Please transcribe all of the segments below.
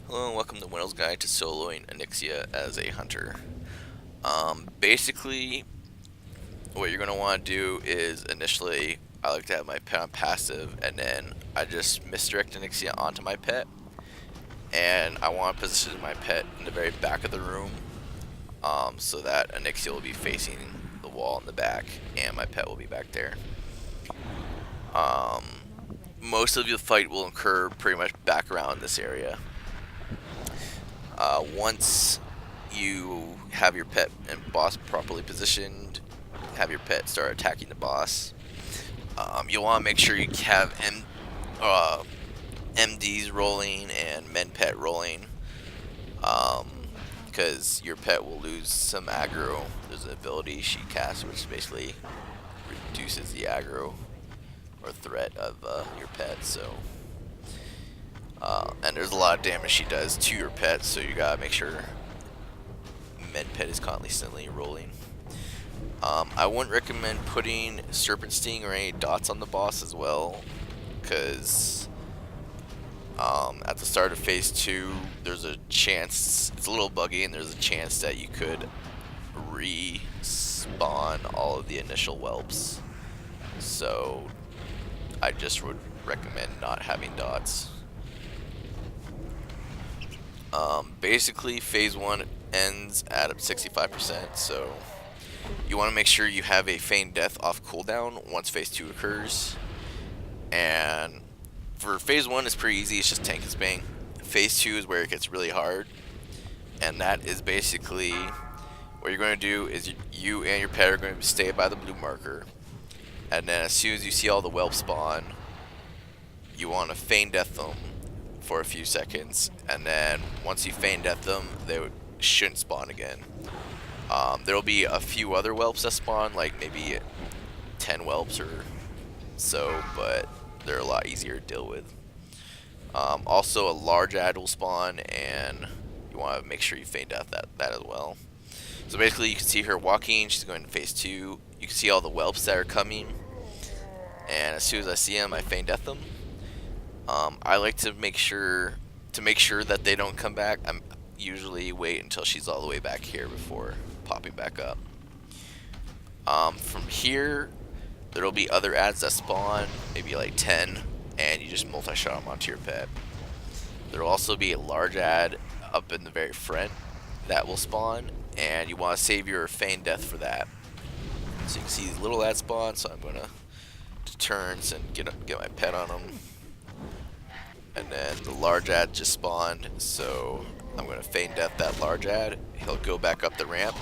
Hello and welcome to Wendell's Guide to Soloing Onyxia as a hunter. Basically, what you're going to want to do is initially, I like to have my pet on passive, and then I just misdirect Onyxia onto my pet, and I want to position my pet in the very back of the room, so that Onyxia will be facing the wall in the back, and my pet will be back there. Um, Most of the fight will occur pretty much back around this area. Once you have your pet and boss properly positioned, have your pet start attacking the boss. You'll want to make sure you have MDs rolling and men pet rolling, because your pet will lose some aggro. There's an ability she casts which basically reduces the aggro or threat of your pet. And there's a lot of damage she does to your pet, so you gotta make sure med pet is constantly rolling. I wouldn't recommend putting Serpent Sting or any dots on the boss as well, because at the start of phase 2, there's a chance, it's a little buggy, and there's a chance that you could respawn all of the initial whelps. So I just would recommend not having dots. Basically, phase 1 ends at 65%, so you want to make sure you have a feigned death off cooldown once phase 2 occurs. And for phase 1, it's pretty easy, it's just tank and spam. Phase 2 is where it gets really hard, and that is basically what you're going to do is you and your pet are going to stay by the blue marker, and then as soon as you see all the whelps spawn, you want to feign death them for a few seconds, and then once you feign death them, they shouldn't spawn again. There'll be a few other whelps that spawn, like maybe 10 whelps or so, but they're a lot easier to deal with. Also, a large ad will spawn, and you want to make sure you feign death that as well. So basically, you can see her walking, she's going to phase 2. You can see all the whelps that are coming, and as soon as I see them, I feign death them. I like to make sure that they don't come back. I'm usually wait until she's all the way back here before popping back up. From here, there'll be other ads that spawn, maybe like 10, and you just multi-shot them onto your pet. There'll also be a large ad up in the very front that will spawn, and you want to save your feign death for that. So you can see these little ads spawn, so I'm gonna turns and get my pet on them. And then the large ad just spawned, so I'm going to feign death that large ad. He'll go back up the ramp.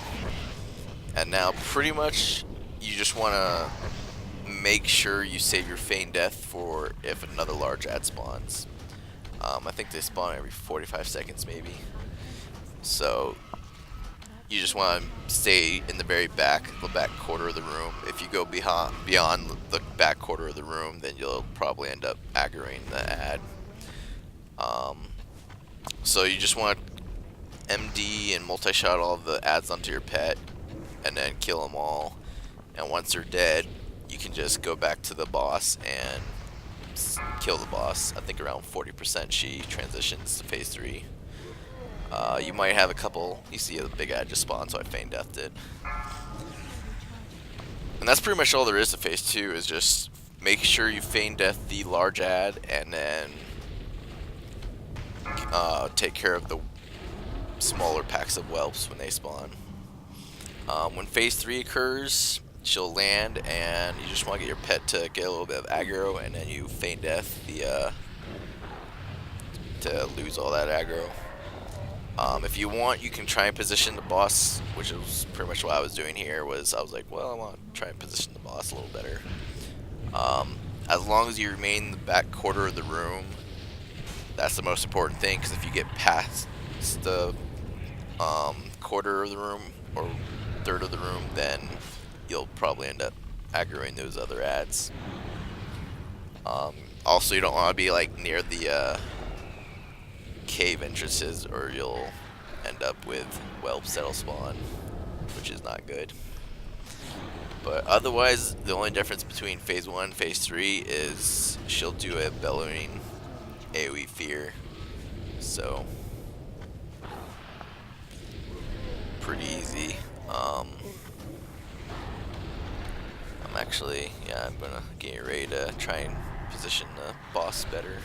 And now pretty much you just want to make sure you save your feign death for if another large ad spawns. I think they spawn every 45 seconds maybe. So you just want to stay in the very back, the back quarter of the room. If you go beyond the back quarter of the room, then you'll probably end up aggroing the ad. So you just want to MD and multi-shot all of the ads onto your pet, and then kill them all. And once they're dead, you can just go back to the boss and kill the boss. I think around 40% she transitions to phase 3. You might have a couple, you see a big ad just spawn, so I feign deathed it. And that's pretty much all there is to phase 2, is just make sure you feign death the large ad, and then take care of the smaller packs of whelps when they spawn. When phase 3 occurs, she'll land, and you just want to get your pet to get a little bit of aggro, and then you feign death to lose all that aggro. If you want, you can try and position the boss, which is pretty much what I was doing here. I was like, well, I want to try and position the boss a little better. As long as you remain in the back quarter of the room, that's the most important thing, because if you get past the quarter of the room or third of the room, then you'll probably end up aggroing those other ads. Also, you don't want to be like near the cave entrances, or you'll end up with whelps that'll spawn, which is not good. But otherwise, the only difference between phase 1 and phase 3 is she'll do a bellowing AoE fear. So pretty easy. I'm actually, yeah, I'm gonna get ready to try and position the boss better.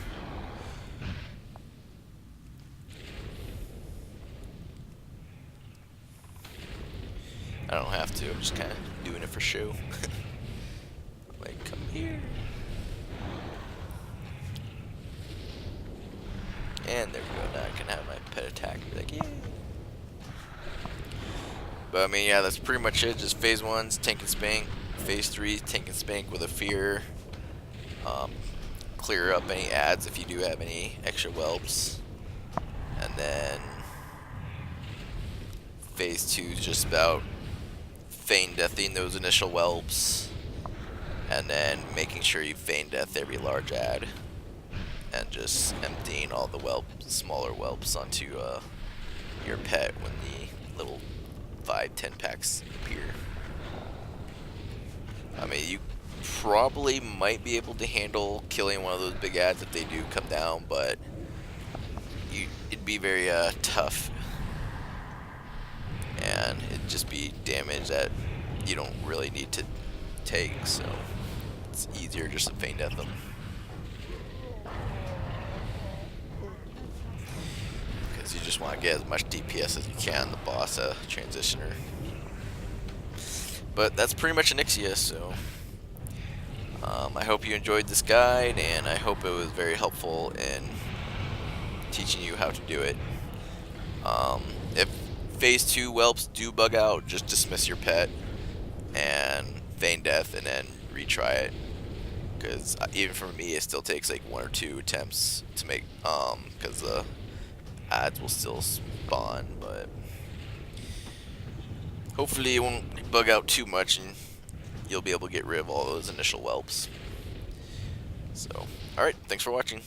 I don't have to, I'm just kind of doing it for show. Like, come here. And there we go, now I can have my pet attack. Be like, yay. But I mean, yeah, that's pretty much it. Just phase 1's tank and spank. Phase 3, tank and spank with a fear. Clear up any ads if you do have any extra whelps. And then phase 2 is just about feign deathing those initial whelps. And then making sure you feign death every large ad. And just emptying all the smaller whelps onto your pet when the little 5-10 packs appear. I mean, you probably might be able to handle killing one of those big ads if they do come down, but it'd be very tough, and it'd just be damage that you don't really need to take, so it's easier just to feign death them. Because you just want to get as much DPS as you can on the boss transitioner. But that's pretty much Onyxia, so I hope you enjoyed this guide, and I hope it was very helpful in teaching you how to do it. If phase 2 whelps do bug out, just dismiss your pet and feign death and then retry it. Because even for me, it still takes like 1 or 2 attempts to make, because the ads will still spawn, but hopefully it won't bug out too much and you'll be able to get rid of all those initial whelps. So, alright, thanks for watching.